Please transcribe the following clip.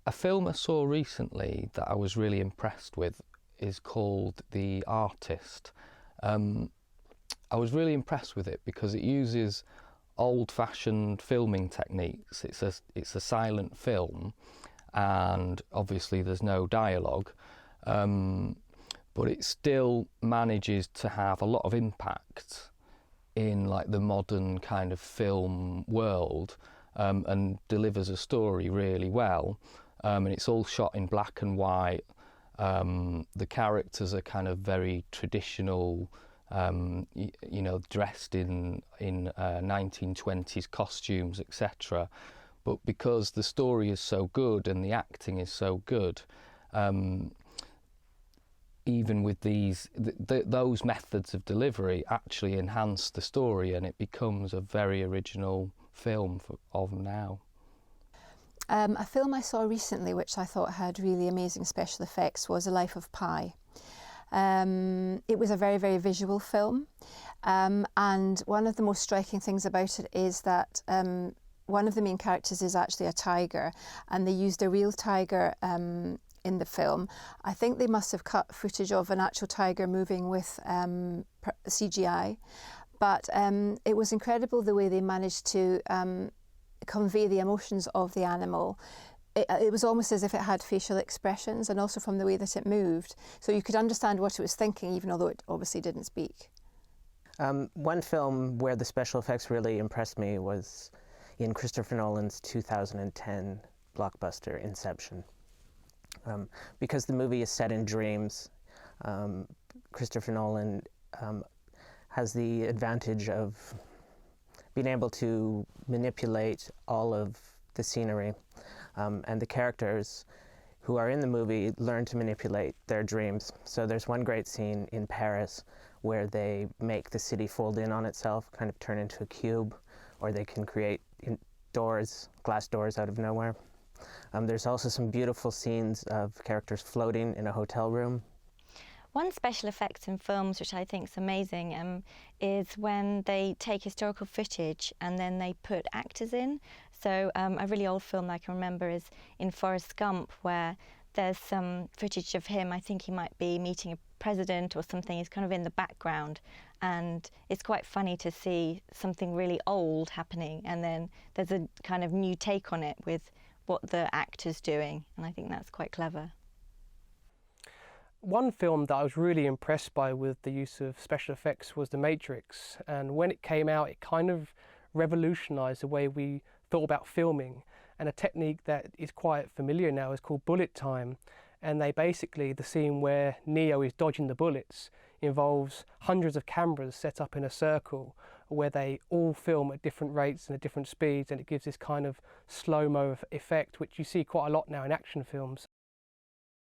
A film I saw recently that I was really impressed with is called The Artist. I was really impressed with it because it uses old-fashioned filming techniques. It's a silent film, and obviously there's no dialogue, but it still manages to have a lot of impact in like the modern kind of film world, and delivers a story really well. And it's all shot in black and white. The characters are kind of very traditional, you know, dressed in 1920s costumes, etc. But because the story is so good and the acting is so good, even with those methods of delivery actually enhance the story, and it becomes a very original film of now. A film I saw recently which I thought had really amazing special effects was A Life of Pi. It was a very, very visual film, and one of the most striking things about it is that one of the main characters is actually a tiger, and they used a real tiger in the film. I think they must have cut footage of an actual tiger moving with CGI, but it was incredible the way they managed to convey the emotions of the animal. It was almost as if it had facial expressions, and also from the way that it moved. So you could understand what it was thinking, even although it obviously didn't speak. One film where the special effects really impressed me was in Christopher Nolan's 2010 blockbuster, Inception. Because the movie is set in dreams, Christopher Nolan has the advantage of being able to manipulate all of the scenery, and the characters who are in the movie learn to manipulate their dreams. So there's one great scene in Paris where they make the city fold in on itself, kind of turn into a cube, or they can create glass doors out of nowhere. There's also some beautiful scenes of characters floating in a hotel room. One special effect in films which I think is amazing is when they take historical footage and then they put actors in. So a really old film I can remember is in Forrest Gump, where there's some footage of him. I think he might be meeting a president or something. He's kind of in the background, and it's quite funny to see something really old happening, and then there's a kind of new take on it with what the actor's doing, and I think that's quite clever. One film that I was really impressed by with the use of special effects was The Matrix, and when it came out it kind of revolutionised the way we thought about filming, and a technique that is quite familiar now is called bullet time. And the scene where Neo is dodging the bullets involves hundreds of cameras set up in a circle where they all film at different rates and at different speeds, and it gives this kind of slow-mo effect which you see quite a lot now in action films.